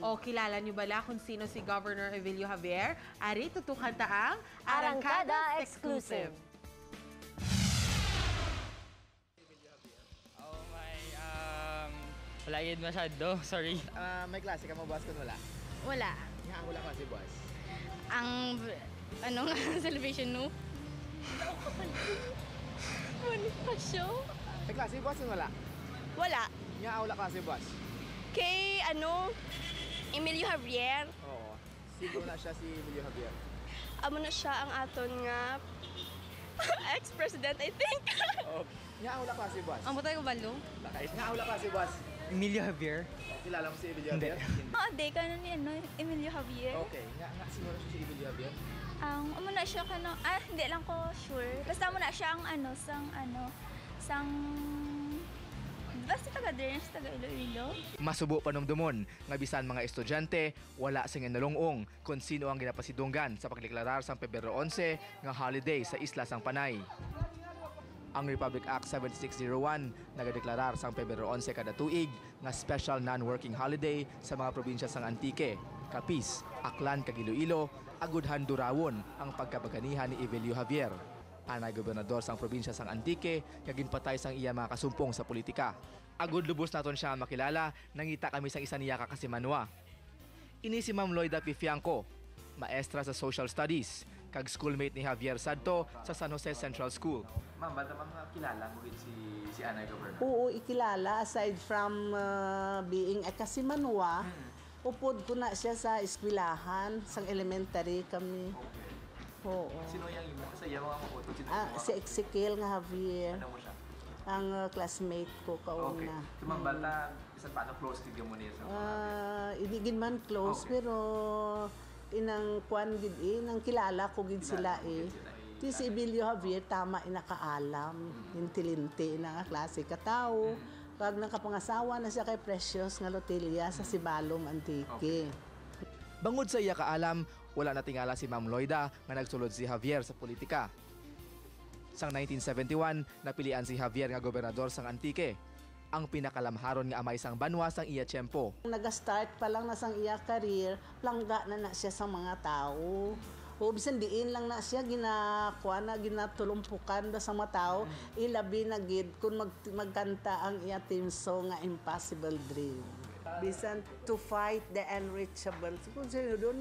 O kilala niyo bala kung sino si Governor Evelio Javier? Ari, tutukan ta ang Arangkada Exclusive. Oh my, wala yun masyado, sorry. May klase ka mo, boss, kung wala? Wala. Nga, wala klase, boss. Ang, ano nga, celebration no? Wala pa show? May klase, boss, kung wala? Wala. Nga, wala klase, boss. Kay, ano, Emilio Javier. Oo. Siguro na siya si Emilio Javier. Amo na siya ang aton nga ex-president, I think. Oo. Nga, wala klase, boss. Ang butay ko balo? Lakay. Nga, wala klase, boss. Emilio Javier? Kilala mo si Emilio Javier? Day ka na ni ano, Emilio Javier. Okay. Nga, siguro siya si Emilio Javier? Amo na siya kano, hindi lang ko sure. Basta mo na siya ang basta taga-Dern, taga Iloilo. Masubo panumdumon nga bisan mga estudyante wala sing nalungong kung sino ang ginapasidunggan sa pagdeklarar sa Pebrero 11 nga holiday sa Isla Sang Panay. Ang Republic Act 7601 nagadeklarar sa Pebrero 11 kada tuig nga special non-working holiday sa mga probinsya sang Antique, Capiz, Aklan kag Iloilo, agudhan durawon ang pagkabaganihan ni Evelio Javier. Anay gobernador sang probinsya sang Antique nga ginpatay sang iya mga kasumpong sa politika. Agud lubos naton siya makilala, nangita kami sang isa niya kakasimanwa. Ini si Ma'am Loida Pifianco, maestra sa Social Studies, kag schoolmate ni Javier Sadto sa San Jose Central School. Ma'am, bata mga kilala mo rin si Anay Governor? Oo, ikilala. Aside from being a kasimanwa, upod ko na siya sa eskwelahan, sang elementary kami. Okay. Oo. Sino yung sa iyo mga makuto? Si Ezekiel nga Javier. Ano mo siya? Ang classmate ko kauna. Okay. So, Ma'am, bata, bisan paano close kid mo niya sa mga? Inigin man close, Okay. pero inang kwan gid nang kilala ko gid sila eh. Ti si Emilio Javier tama inakaalam, intilinti na nga klase ka tao. Kag nakapangasawa na siya kay Precious nga Lotelia sa Sibalom Antique. Okay. Bangod sa iya kaalam, wala natingala si Ma'am Loida nga nagsulod si Javier sa politika. Sang 1971, napilian si Javier nga gobernador sang Antique. Ang pinakalamharon nga amay sang banwa sang iya tiyempo. Nag-start pa lang na sang iya career, langga na siya sa mga tao. O bisan diin lang na siya ginatulumpukan da sa mga tao, ilabi na gid kung magkanta ang iya team song nga Impossible Dream. Bisan to fight the unreachable. Kung sino doon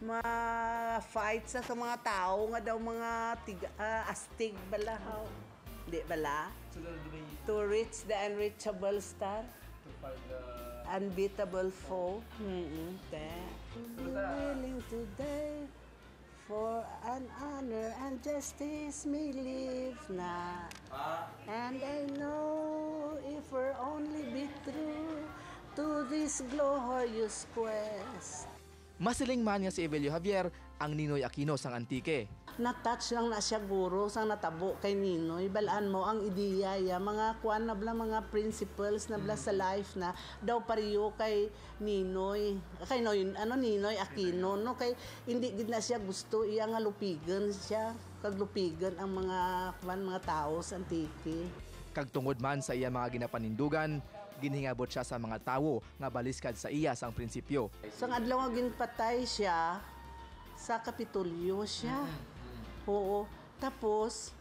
ma-fight sa mga tao nga daw mga astig bala. Di bala? To reach the unreachable star. To fight the unbeatable foe. Willing to die for an honor and justice may live na. And I know if we're only be true to this glorious quest. Masiling man nga si Evelio Javier ang Ninoy Aquino sang Antique. Na-touch lang na siya guro sang natabo kay Ninoy. Balaan mo ang ideya ya mga kuan na bla mga principles na bla sa life na daw pariyo kay Ninoy. Kay Ninoy Aquino no kay hindi gid na siya gusto iya nga lupigan siya kag lupigan ang mga mga tao sa Antique. Kag tungod man sa iya mga ginapanindugan, ginhingabot siya sa mga tawo nga baliskad sa iya sang prinsipyo. Sang adlaw nga ginpatay siya sa Kapitolyo siya. Oo. Tapos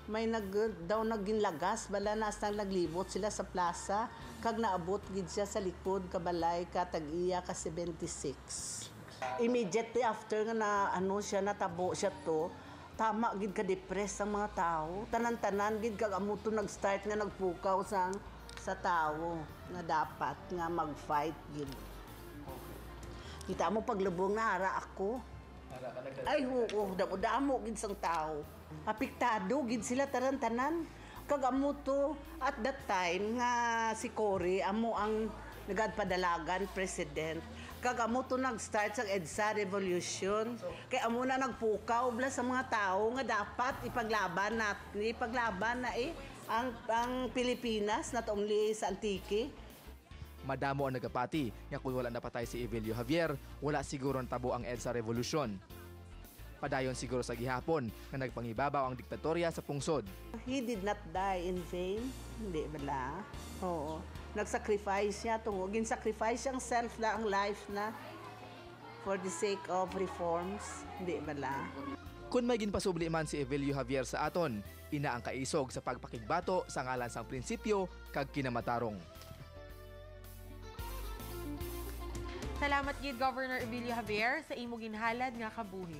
may nagginlagas bala na sang naglibot sila sa plaza kag naabot gid siya sa likod kabalay katag-iya ka 76. Immediately after nga na siya natabo siya to, tama gid ka depress ang mga tao. Tanan-tanan gid kag amuto nag-start nga nagpukaw sa tao nga dapat nga mag-fight gid. Kita mo paglubong na ara ako. Ay oo, damo gid sang tao. Apektado gid sila tanan-tanan. Kag amo to at that time nga si Cory amo ang nagadpadalagan president. Kag amo to nag-start sa EDSA revolution. Kay amo na nagpukaw bla sa mga tao nga dapat ipaglaban na ang Pilipinas not only sa Antique. Madamo ang nagapati nga kung wala napatay si Evelio Javier, wala siguro tabo ang EDSA revolution. Padayon siguro sa gihapon nga nagpangibabaw ang diktatorya sa pungsod. He did not die in vain, hindi bala? Oo. nagsacrifice siya tungo gin-sacrifice siyang self na ang life na for the sake of reforms, di bala? Kung may ginpasubli man si Evelio Javier sa aton, ina ang kaisog sa pagpakigbato sa ngalan sang prinsipyo kag kinamatarong. Salamat gid Governor Evelio Javier sa imo ginhalad nga kabuhi.